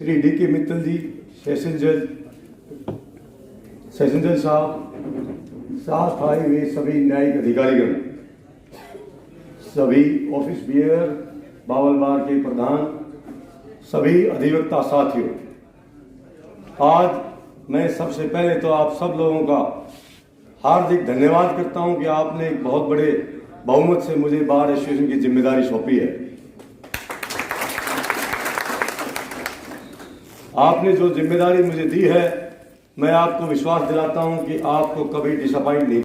Shri DK. Mittal जी, session जज साहब, साथ आए हुए सभी न्यायिक अधिकारीगण, सभी ऑफिस बियर, बावल बार के प्रधान, सभी अधिवक्ता साथियों, आज मैं सबसे पहले तो आप सब लोगों का हार्दिक धन्यवाद करता हूं कि आपने एक बहुत बड़े बहुमत से मुझे बार एसोसिएशन की जिम्मेदारी सौंपी है। आपने जो जिम्मेदारी मुझे दी है, मैं आपको विश्वास दिलाता हूं कि आपको कभी डिसअपॉइंट नहीं।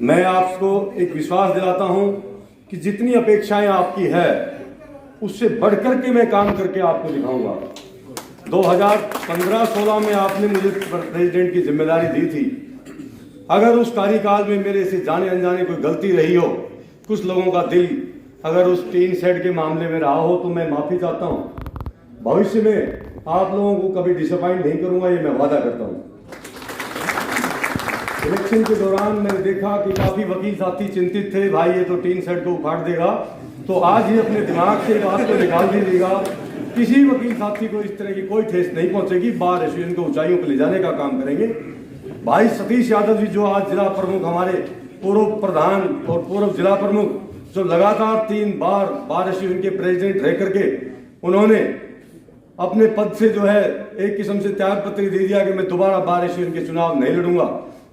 मैं आपको एक विश्वास दिलाता हूं कि जितनी अपेक्षाएं आपकी है उससे बढ़कर के मैं काम करके आपको दिखाऊंगा। 2015-16 में आपने मुझे प्रेसिडेंट की जिम्मेदारी दी थी। अगर उस कार्यकाल में मेरे से जाने अनजाने कोई गलती रही हो, कुछ लोगों का दिल अगर उस टीन शेड के मामले में रहा हो, तो मैं माफी चाहता हूं। भविष्य में आप लोगों को कभी डिसअपॉइंट नहीं करूंगा, ये मैं वादा करता हूं। इलेक्शन के दौरान मैंने देखा कि काफी वकील साथी चिंतित थे, भाई ये तो टीन शेड को उखाड़ देगा, तो आज ही अपने दिमाग से बात को निकाल दीजिएगा। किसी वकील साथी को इस तरह की कोई ठेस नहीं पहुंचेगी। बार एसोसिएशन को ऊंचाइयों पर ले जाने का काम करेंगे। भाई सतीश यादव जी, जो आज जिला प्रमुख, हमारे पूर्व प्रधान और पूर्व जिला प्रमुख, जो लगातार 3 बार बार एसोसिएशन के प्रेसिडेंट रह करके उन्होंने अपने पद से जो है एक किस्म से त्याग पत्र दे दिया कि मैं दोबारा बार एसोसिएशन के चुनाव नहीं लड़ूंगा।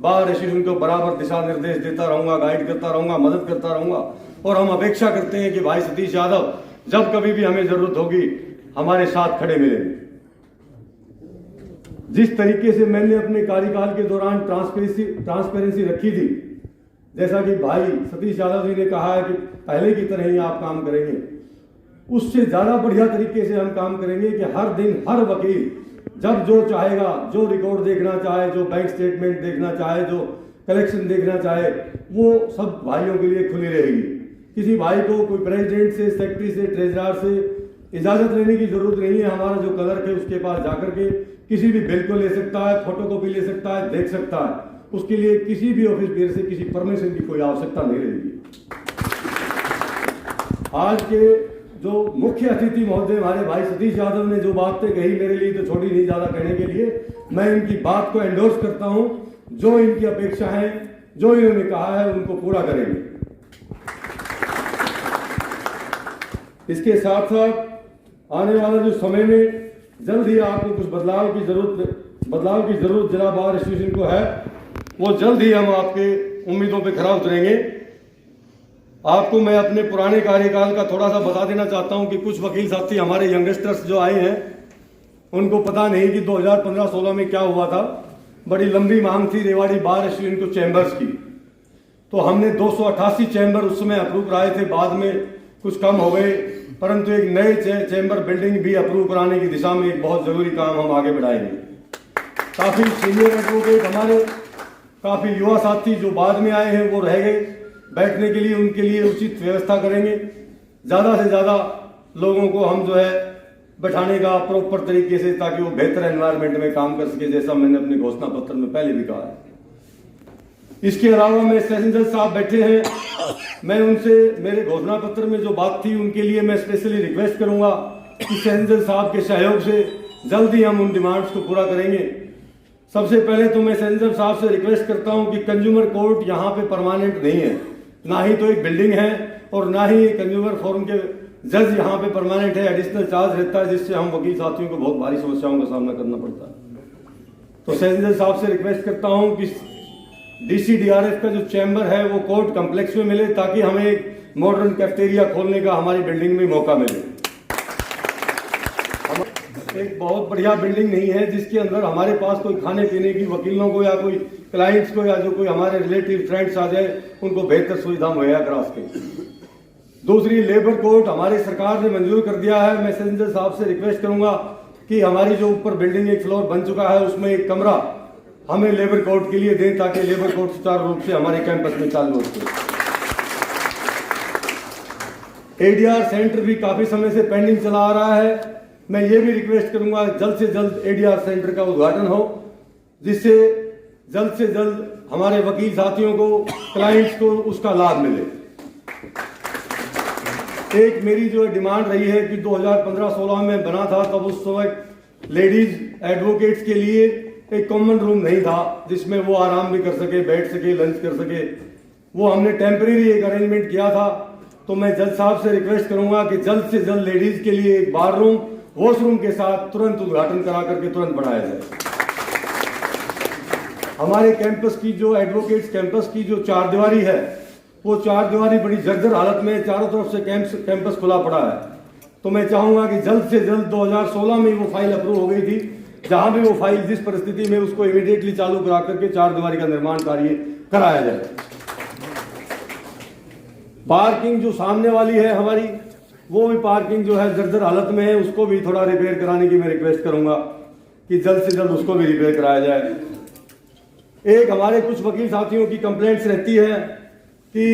बार एसोसिएशन को बराबर दिशा निर्देश देता रहूंगा, गाइड करता रहूंगा, मदद करता रहूंगा। और हम अपेक्षा करते हैं कि भाई सतीश यादव जब कभी भी हमें जरूरत होगी हमारे साथ खड़े मिलेंगे। जिस तरीके से मैंने अपने कार्यकाल के दौरान ट्रांसपेरेंसी रखी थी, जैसा कि भाई सतीश यादव जी ने कहा है कि पहले की तरह ही आप काम करेंगे, उससे ज्यादा बढ़िया तरीके से हम काम करेंगे कि हर दिन हर वकील जब जो चाहेगा, जो रिकॉर्ड देखना चाहे, जो बैंक स्टेटमेंट देखना चाहे, जो कलेक्शन देखना चाहे, वो सब भाइयों के लिए खुली रहेगी। किसी भाई को कोई प्रेसिडेंट से, सेक्रेटरी से, ट्रेजरर से इजाजत लेने की जरूरत नहीं है। हमारा जो क्लर्क है उसके पास जाकर के किसी भी बिल को ले सकता है, फोटोकॉपी ले सकता है, देख सकता है। उसके लिए किसी भी ऑफिस बियर से किसी परमिशन की कोई आवश्यकता नहीं रहेगी। आज के जो मुख्य अतिथि महोदय हमारे भाई सतीश यादव ने जो बातें कही, मेरे लिए तो छोटी नहीं ज्यादा कहने के लिए, मैं इनकी बात को एंडोर्स करता हूं। जो इनकी अपेक्षा है, जो इन्होंने कहा है, उनको पूरा करेंगे। इसके साथ साथ आने वाला जो समय में जल्द ही आपको कुछ बदलाव की जरूरत जिला बार एसोसिएशन को है, वो जल्द ही हम आपके उम्मीदों पे खरा उतरेंगे। आपको मैं अपने पुराने कार्यकाल का थोड़ा सा बता देना चाहता हूं कि कुछ वकील साथी हमारे यंगस्टर्स जो आए हैं, उनको पता नहीं कि 2015-16 में क्या हुआ था। बड़ी लंबी मांग थी रेवाड़ी बार एसोसिएशन को चैम्बर्स की, तो हमने 288 चैम्बर उस समय अप्रूव कराए थे। बाद में कुछ कम हो गए, परंतु एक नए चैम्बर बिल्डिंग भी अप्रूव कराने की दिशा में एक बहुत जरूरी काम हम आगे बढ़ाएंगे। काफी सीनियर एडवोकेट हमारे, काफी युवा साथी जो बाद में आए हैं वो रह गए, बैठने के लिए उनके लिए उचित व्यवस्था करेंगे। ज्यादा से ज्यादा लोगों को हम जो है बैठाने का प्रॉपर तरीके से, ताकि वो बेहतर एनवायरनमेंट में काम कर सके, जैसा मैंने अपने घोषणा पत्र में पहले भी कहा है। इसके अलावा मैं सेशन जज साहब बैठे हैं, मैं उनसे मेरे घोषणा पत्र में जो बात थी उनके लिए मैं स्पेशली रिक्वेस्ट करूंगा कि सेशन जज साहब के सहयोग से जल्द ही हम उन डिमांड्स को पूरा करेंगे। सबसे पहले तो मैं सेशन जज साहब से रिक्वेस्ट करता हूं कि कंज्यूमर कोर्ट यहाँ पे परमानेंट नहीं है, ना ही तो एक बिल्डिंग है और ना ही कंज्यूमर फोरम के जज यहाँ पे परमानेंट है। एडिशनल चार्ज रहता है, जिससे हम वकील साथियों को बहुत भारी समस्याओं का सामना करना पड़ता है। तो सेशन जज साहब से रिक्वेस्ट करता हूँ कि DCDRF का जो चैम्बर है वो कोर्ट कॉम्प्लेक्स में मिले, ताकि हमें एक मॉडर्न कैफेटेरिया खोलने का हमारी बिल्डिंग में मौका मिले। एक बहुत बढ़िया बिल्डिंग नहीं है जिसके अंदर हमारे पास कोई खाने पीने की, वकीलों को या कोई क्लाइंट्स को या जो कोई हमारे रिलेटिव फ्रेंड्स आ जाए उनको बेहतर सुविधा मुहैया करा सके। दूसरी, लेबर कोर्ट हमारी सरकार ने मंजूर कर दिया है। मैं सेशन जज साहब से रिक्वेस्ट करूंगा कि हमारी जो ऊपर बिल्डिंग एक फ्लोर बन चुका है उसमें एक कमरा हमें लेबर कोर्ट के लिए दें, ताकि लेबर कोर्ट सुचारू रूप से हमारे कैंपस में चालू हो सके। ADR सेंटर भी काफी समय से पेंडिंग चला आ रहा है। मैं ये भी रिक्वेस्ट करूंगा जल्द से जल्द ADR सेंटर का उद्घाटन हो, जिससे जल्द से जल्द हमारे वकील साथियों को, क्लाइंट्स को उसका लाभ मिले। एक मेरी जो डिमांड रही है कि 2015-16 में बना था, तब उस समय लेडीज एडवोकेट्स के लिए एक कॉमन रूम नहीं था जिसमें वो आराम भी कर सके, बैठ सके, लंच कर सके। वो हमने टेम्परेरी एक अरेंजमेंट किया था। तो मैं जज साहब से रिक्वेस्ट करूंगा कि जल्द से जल्द लेडीज के लिए एक बार रूम, वॉशरूम के साथ तुरंत उद्घाटन करा करके तुरंत बनाया जाए। हमारे कैंपस की जो एडवोकेट्स कैंपस की जो चारदीवारी है, वो चारदीवारी बड़ी जर्जर हालत में, चारों तरफ से कैंपस खुला पड़ा है। तो मैं चाहूंगा कि जल्द से जल्द 2016 में वो फाइल अप्रूव हो गई थी, जहां भी वो फाइल जिस परिस्थिति में, उसको इमीडिएटली चालू करा करके चारदीवारी का निर्माण कार्य कराया जाए। पार्किंग जो सामने वाली है हमारी, वो भी पार्किंग जो है जर्जर हालत में है, उसको भी थोड़ा रिपेयर कराने की मैं रिक्वेस्ट करूंगा कि जल्द से जल्द उसको भी रिपेयर कराया जाए। एक हमारे कुछ वकील साथियों की कंप्लेंट्स रहती है कि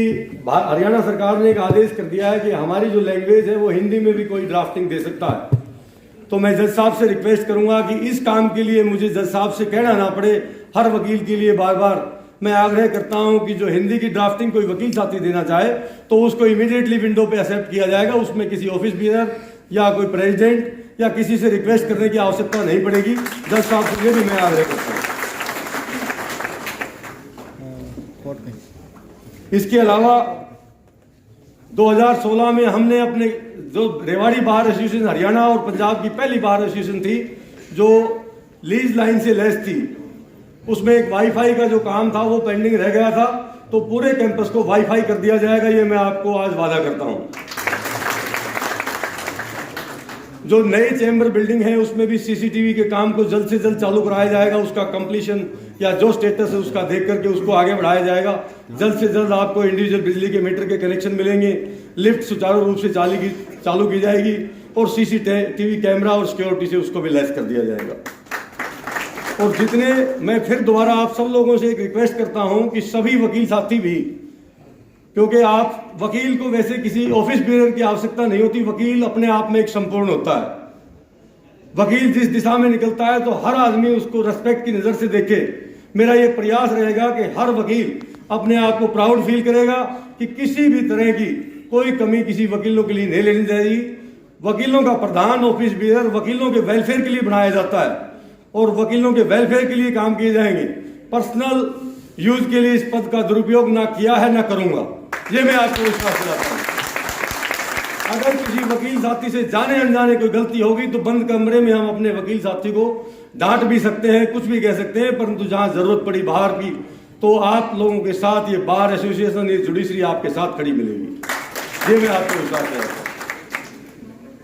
हरियाणा सरकार ने एक आदेश कर दिया है कि हमारी जो लैंग्वेज है वो हिंदी में भी कोई ड्राफ्टिंग दे सकता है। तो मैं जज साहब से रिक्वेस्ट करूंगा कि इस काम के लिए मुझे जज साहब से कहना ना पड़े, हर वकील के लिए बार बार मैं आग्रह करता हूं कि जो हिंदी की ड्राफ्टिंग कोई वकील साथी देना चाहे तो उसको इमीडिएटली विंडो पे एक्सेप्ट किया जाएगा। उसमें किसी ऑफिस बियर या कोई प्रेसिडेंट या किसी से रिक्वेस्ट करने की आवश्यकता नहीं पड़ेगी। जज साहब से भी मैं आग्रह करता हूँ। इसके अलावा 2016 में हमने अपने जो रेवाड़ी बार एसोसिएशन हरियाणा और पंजाब की पहली बार एसोसिएशन थी जो लीज लाइन से लैस थी, उसमें एक वाईफाई का जो काम था वो पेंडिंग रह गया था। तो पूरे कैंपस को वाईफाई कर दिया जाएगा, ये मैं आपको आज वादा करता हूं। जो नई चैम्बर बिल्डिंग है उसमें भी सीसीटीवी के काम को जल्द से जल्द चालू कराया जाएगा। उसका कंप्लीशन या जो स्टेटस है उसका देख करके उसको आगे बढ़ाया जाएगा। जल्द से जल्द आपको इंडिविजुअल बिजली के मीटर के कनेक्शन मिलेंगे, लिफ्ट सुचारू रूप से चालू की जाएगी और सीसीटीवी कैमरा और सिक्योरिटी से उसको भी लैस कर दिया जाएगा। और जितने, मैं फिर दोबारा आप सब लोगों से एक रिक्वेस्ट करता हूं कि सभी वकील साथी भी, क्योंकि आप वकील को वैसे किसी ऑफिस बेयर की आवश्यकता नहीं होती, वकील अपने आप में एक संपूर्ण होता है। वकील जिस दिशा में निकलता है तो हर आदमी उसको रेस्पेक्ट की नजर से देखे। मेरा ये प्रयास रहेगा कि हर वकील अपने आप को प्राउड फील करेगा कि किसी भी तरह की कोई कमी किसी वकीलों के लिए नहीं लेनी जाएगी। वकीलों का प्रधान ऑफिस बेयर वकीलों के वेलफेयर के लिए बनाया जाता है और वकीलों के वेलफेयर के लिए काम किए जाएंगे। पर्सनल यूज के लिए इस पद का दुरुपयोग ना किया है, ना करूंगा, ये मैं आपको विश्वास दिलाता हूं। अगर किसी वकील साथी से जाने अनजाने कोई गलती होगी तो बंद कमरे में हम अपने वकील साथी को डांट भी सकते हैं, कुछ भी कह सकते हैं, परंतु जहां जरूरत पड़ी बाहर की तो आप लोगों के साथ ये बार एसोसिएशन, ये जुडिशरी आपके साथ खड़ी मिलेगी, ये मैं आपको विश्वास दिलाता हूं।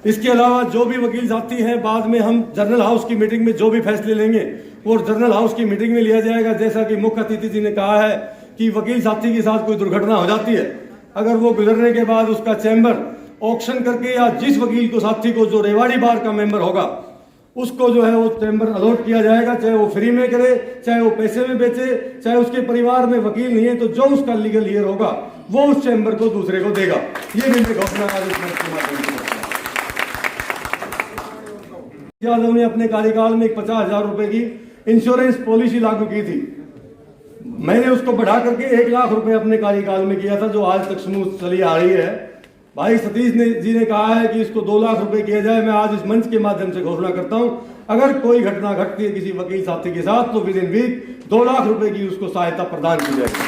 इसके अलावा जो भी वकील साथी हैं, बाद में हम जर्नल हाउस की मीटिंग में जो भी फैसले लेंगे वो जर्नल हाउस की मीटिंग में लिया जाएगा। जैसा कि मुख्य अतिथि जी ने कहा है कि वकील साथी के साथ कोई दुर्घटना हो जाती है, अगर वो गुजरने के बाद उसका चैम्बर ऑक्शन करके या जिस वकील को साथी को जो रेवाड़ी बार का मेंबर होगा उसको जो है वो चैम्बर अलॉट किया जाएगा, चाहे वो फ्री में करे, चाहे वो पैसे में बेचे, चाहे उसके परिवार में वकील नहीं है तो जो उसका लीगल ईयर होगा वो उस चैम्बर को दूसरे को देगा। ये भी घोषणा यादव ने अपने कार्यकाल में 50,000 रुपए की इंश्योरेंस पॉलिसी लागू की थी। मैंने उसको बढ़ा करके 1 लाख रुपए अपने कार्यकाल में किया था, जो आज तक स्मूथ चली आ रही है। भाई सतीश जी ने कहा है कि इसको 2 लाख रुपए किया जाए। मैं आज इस मंच के माध्यम से घोषणा करता हूं, अगर कोई घटना घटती है किसी वकील साथी के साथ तो विद इन वीक 2 लाख रुपए की उसको सहायता प्रदान की जाएगी।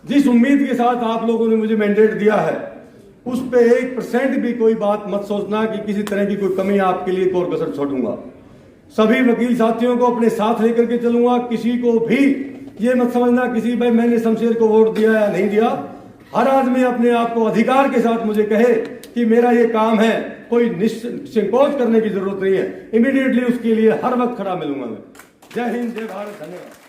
जिस उम्मीद के साथ आप लोगों ने मुझे मैंडेट दिया है उस पे 1% भी कोई बात मत सोचना कि किसी तरह की कोई कमी आपके लिए कोर कसर छोड़ूंगा। सभी वकील साथियों को अपने साथ लेकर के चलूंगा। किसी को भी ये मत समझना किसी भाई मैंने शमशेर को वोट दिया या नहीं दिया। हर आदमी अपने आप को अधिकार के साथ मुझे कहे कि मेरा ये काम है, कोई संकोच करने की जरूरत नहीं है। इमीडिएटली उसके लिए हर वक्त खड़ा मिलूंगा मैं। जय हिंद, जय भारत, धन्यवाद।